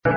Hi,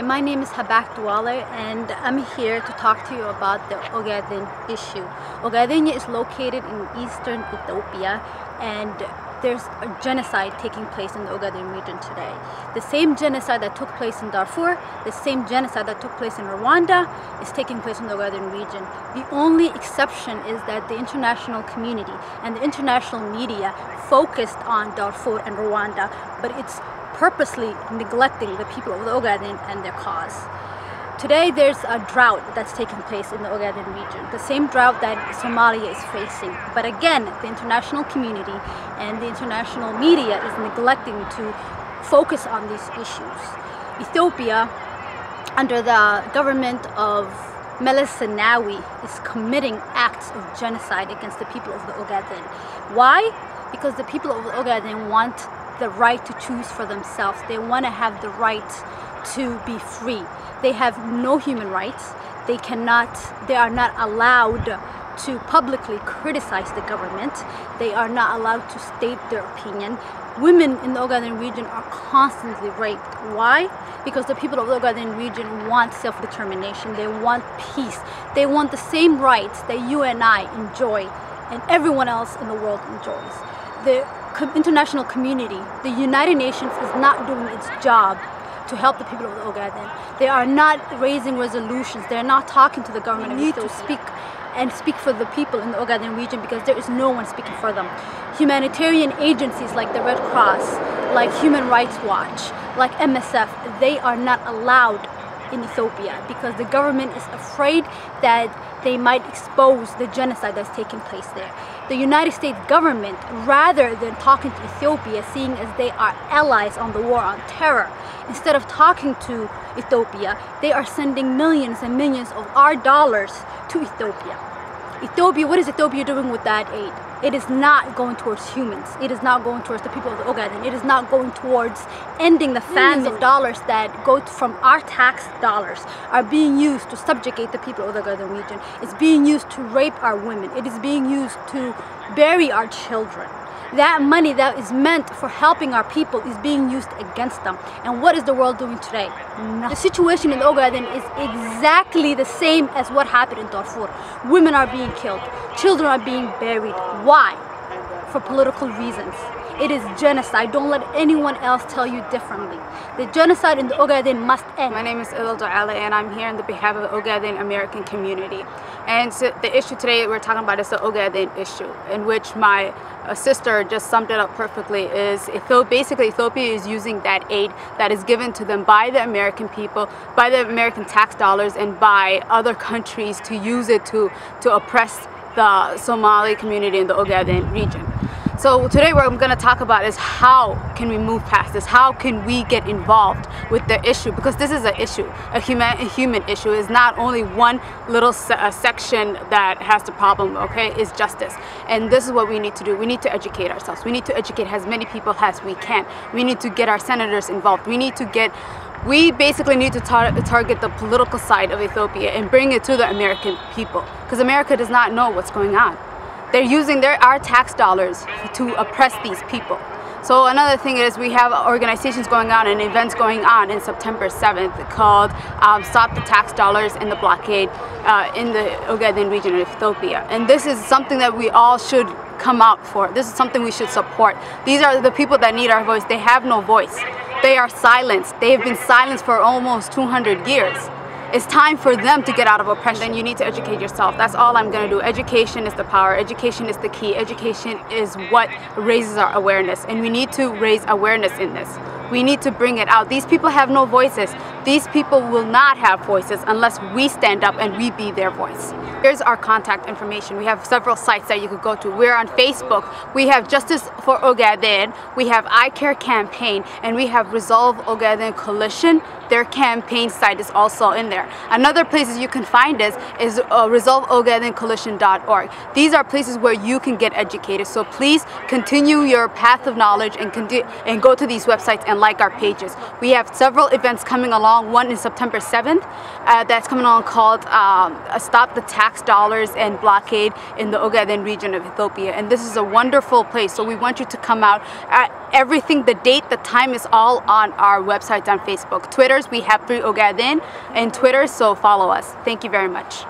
my name is and I'm here to talk to you about the Ogaden issue. Ogaden is located in eastern Ethiopia, and there's a genocide taking place in the Ogaden region today. The same genocide that took place in Darfur, the same genocide that took place in Rwanda is taking place in the Ogaden region. The only exception is that the international community and the international media focused on Darfur and Rwanda, but it's purposely neglecting the people of the Ogaden and their cause. Today there's a drought that's taking place in the Ogaden region, the same drought that Somalia is facing. But again, the international community and the international media is neglecting to focus on these issues. Ethiopia, under the government of Meles Zenawi, is committing acts of genocide against the people of the Ogaden. Why? Because the people of the Ogaden want the right to choose for themselves. They want to have the right to be free. They have no human rights. They are not allowed to publicly criticize the government. They are not allowed to state their opinion. Women in the Ogaden region are constantly raped. Why? Because the people of the Ogaden region want self-determination. They want peace. They want the same rights that you and I enjoy and everyone else in the world enjoys. The international community, the United Nations, is not doing its job to help the people of the Ogaden. They are not raising resolutions. They're not talking to the government. We need to speak for the people in the Ogaden region because there is no one speaking for them. Humanitarian agencies like the Red Cross, like Human Rights Watch, like MSF, they are not allowed in Ethiopia because the government is afraid that they might expose the genocide that's taking place there. The United States government, rather than talking to Ethiopia, seeing as they are allies on the war on terror, instead of talking to Ethiopia, they are sending millions and millions of our dollars to Ethiopia. What is Ethiopia doing with that aid? It is not going towards humans. It is not going towards the people of the Ogaden. It is not going towards ending the famine of dollars that go from our tax dollars are being used to subjugate the people of the Ogaden region. It's being used to rape our women. It is being used to bury our children. That money that is meant for helping our people is being used against them. And what is the world doing today? Nothing. The situation in the Ogaden is exactly the same as what happened in Darfur. Women are being killed. Children are being buried. Why? For political reasons. It is genocide. Don't let anyone else tell you differently. The genocide in the Ogaden must end. My name is and I'm here on the behalf of the Ogaden American community. And so the issue today we're talking about is the Ogaden issue, in which my sister just summed it up perfectly. Basically Ethiopia is using that aid that is given to them by the American people, by the American tax dollars, and by other countries to use it to oppress the Somali community in the Ogaden region. So today what I'm going to talk about is how can we move past this? How can we get involved with the issue? Because this is an issue, a human issue. It's not only one little section that has the problem, okay? It's justice. And this is what we need to do. We need to educate ourselves. We need to educate as many people as we can. We need to get our senators involved. We basically need to target the political side of Ethiopia and bring it to the American people. Because America does not know what's going on. They're using our tax dollars to oppress these people. So another thing is we have organizations going on and events going on in September 7th called Stop the Tax Dollars in the Blockade in the Ogaden region of Ethiopia. And this is something that we all should come out for. This is something we should support. These are the people that need our voice. They have no voice. They are silenced. They have been silenced for almost 200 years. It's time for them to get out of oppression. Then you need to educate yourself. That's all I'm going to do. Education is the power. Education is the key. Education is what raises our awareness. And we need to raise awareness in this. We need to bring it out. These people have no voices. These people will not have voices unless we stand up and we be their voice. Here's our contact information. We have several sites that you could go to. We're on Facebook. We have Justice for Ogaden, we have I Care Campaign, and we have Resolve Ogaden Coalition. Their campaign site is also in there. Another places you can find us is resolveogadencoalition.org. These are places where you can get educated. So please continue your path of knowledge and go to these websites and like our pages. We have several events coming along. One is September 7th. That's coming along called Stop the Tax Dollars and Blockade in the Ogaden region of Ethiopia. And this is a wonderful place. So we want you to come out. Everything, the date, the time is all on our websites on Facebook. Twitters, we have Free Ogaden and Twitter, so follow us. Thank you very much.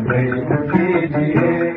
Thank you.